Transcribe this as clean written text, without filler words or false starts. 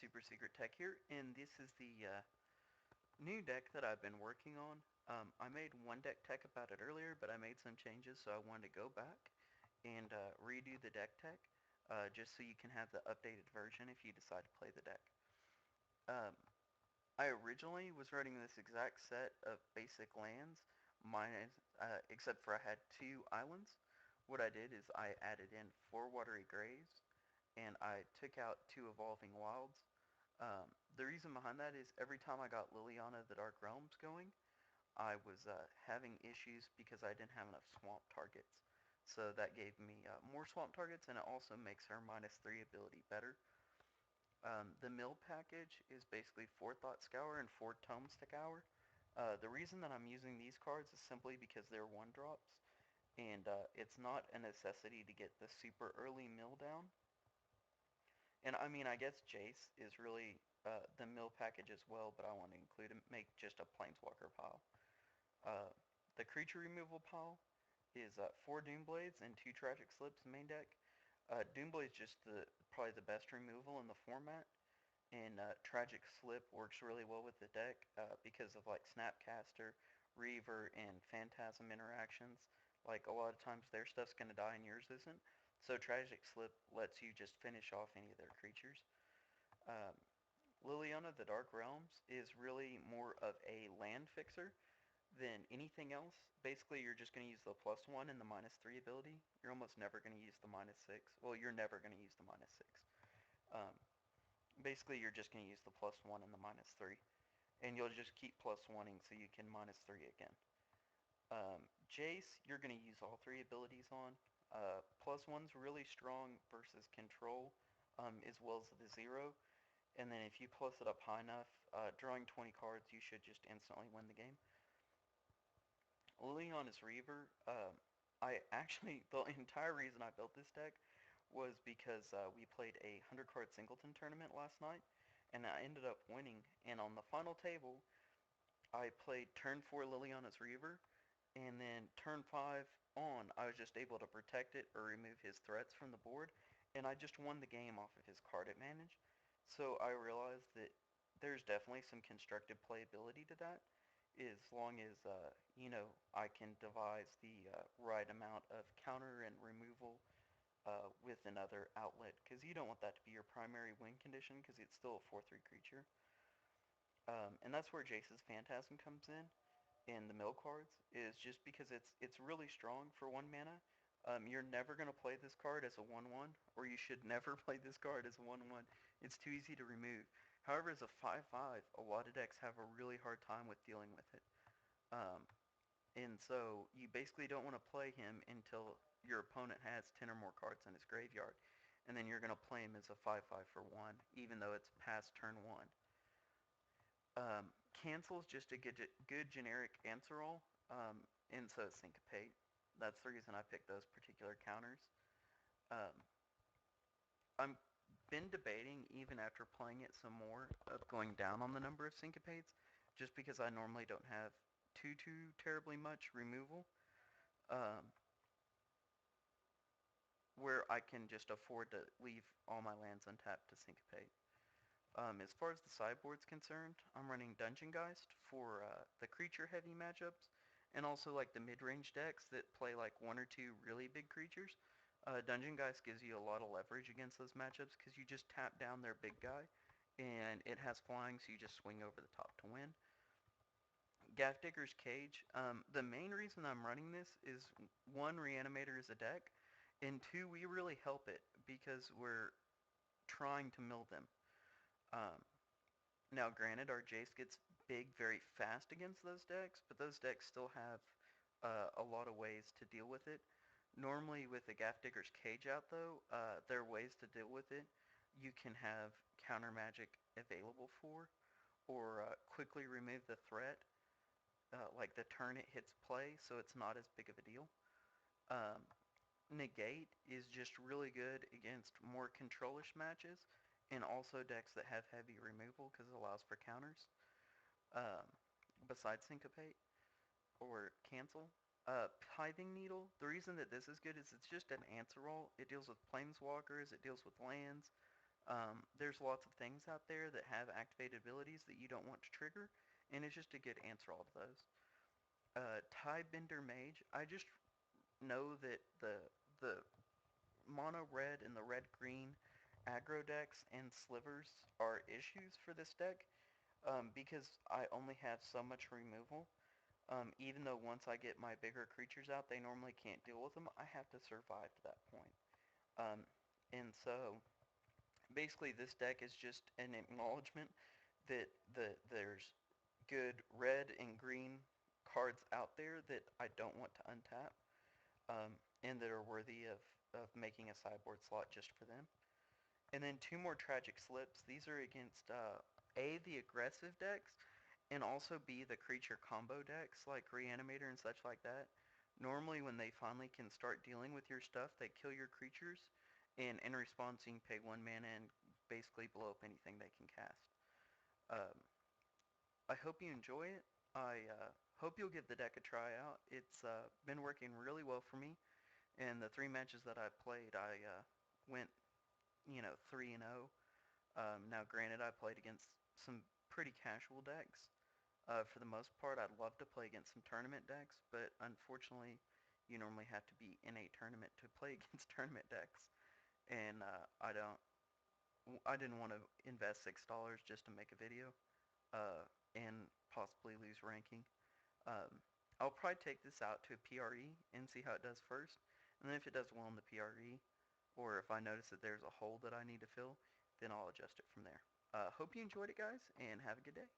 Super Secret Tech here, and this is the new deck that I've been working on. I made one deck tech about it earlier, but I made some changes, so I wanted to go back and redo the deck tech, just so you can have the updated version if you decide to play the deck. Um, I originally was running this exact set of basic lands, minus, except for I had two islands. What I did is I added in 4 watery graves, and I took out 2 evolving wilds. The reason behind that is every time I got Liliana the Dark Realms going, I was having issues because I didn't have enough swamp targets. So that gave me more swamp targets, and it also makes her -3 ability better. The mill package is basically 4 Thought Scour and 4 Tome Scour. The reason that I'm using these cards is simply because they're 1-drops, and it's not a necessity to get the super early mill down. And I mean, I guess Jace is really the mill package as well, but I want to include him, make just a Planeswalker pile. Uh, the creature removal pile is 4 Doomblades and 2 Tragic Slips main deck. Doomblade's just probably the best removal in the format, and Tragic Slip works really well with the deck because of like Snapcaster, Reaver, and Phantasm interactions. Like a lot of times their stuff's gonna die and yours isn't. So Tragic Slip lets you just finish off any of their creatures. Um, Liliana the Dark Realms is really more of a land fixer than anything else. Basically, you're just going to use the +1 and the -3 ability. You're almost never going to use the -6. Well, you're never going to use the -6. Um, Basically, you're just going to use the +1 and the -3. And you'll just keep +1ing so you can -3 again. Jace, you're going to use all 3 abilities on. +1's really strong versus control, as well as the 0. And then if you plus it up high enough, drawing 20 cards, you should just instantly win the game. Liliana's Reaver, I actually, the entire reason I built this deck was because we played a 100-card singleton tournament last night, and I ended up winning. And on the final table, I played turn 4 Liliana's Reaver, and then turn 5 on, I was just able to protect it or remove his threats from the board, and I just won the game off of his card advantage. So I realized that there's definitely some constructive playability to that, as long as, I can devise the right amount of counter and removal with another outlet, because you don't want that to be your primary win condition, because it's still a 4/3 creature. And that's where Jace's Phantasm comes in the mill cards, is just because it's really strong for 1 mana. You're never going to play this card as a 1/1, or you should never play this card as a 1/1. It's too easy to remove. However, as a 5/5, a lot of decks have a really hard time with dealing with it. Um, and so you basically don't want to play him until your opponent has 10 or more cards in his graveyard. And then you're going to play him as a 5/5 for 1, even though it's past turn 1. Cancel is just a good generic answer roll, and so is Syncopate. That's the reason I picked those particular counters. Um, I've been debating, even after playing it some more, of going down on the number of Syncopates, just because I normally don't have too terribly much removal, um, where I can just afford to leave all my lands untapped to Syncopate. As far as the sideboard's concerned, I'm running Dungeon Geist for the creature-heavy matchups, and also like the mid-range decks that play like 1 or 2 really big creatures. Dungeon Geist gives you a lot of leverage against those matchups because you just tap down their big guy, and it has flying, so you just swing over the top to win. Gaff Digger's Cage, the main reason I'm running this is, 1, Reanimator is a deck, and 2, we really help it because we're trying to mill them. Um, Now, granted, our Jace gets big very fast against those decks, but those decks still have a lot of ways to deal with it. Normally, with the Gaff Digger's Cage out, though, there are ways to deal with it. You can have counter magic available for, or quickly remove the threat, like the turn it hits play, so it's not as big of a deal. Um, Negate is just really good against more controlish matches, and also decks that have heavy removal because it allows for counters. Um, Besides Syncopate or Cancel. Pithing Needle, the reason that this is good is it's just an answer roll. It deals with planeswalkers, it deals with lands. There's lots of things out there that have activated abilities that you don't want to trigger, and it's just a good answer all of those. Tiebender Mage, I just know that the mono red and the red green aggro decks and slivers are issues for this deck because I only have so much removal. Even though once I get my bigger creatures out, they normally can't deal with them. I have to survive to that point. Um, and so basically, this deck is just an acknowledgement that there's good red and green cards out there that I don't want to untap, and that are worthy of making a sideboard slot just for them. And then two more tragic slips. These are against A, the aggressive decks, and also B, the creature combo decks like Reanimator and such like that. Normally, when they finally can start dealing with your stuff, they kill your creatures, and in response, you can pay 1 mana and basically blow up anything they can cast. Um, I hope you enjoy it. I hope you'll give the deck a try out. It's been working really well for me, and the 3 matches that I've played, I went 3-0. Now, granted, I played against some pretty casual decks. For the most part, I'd love to play against some tournament decks, but unfortunately, you normally have to be in a tournament to play against tournament decks, and I didn't want to invest $6 just to make a video, and possibly lose ranking. Um, I'll probably take this out to a PRE and see how it does first, and then if it does well in the PRE, or if I notice that there's a hole that I need to fill, then I'll adjust it from there. Hope you enjoyed it, guys, and have a good day.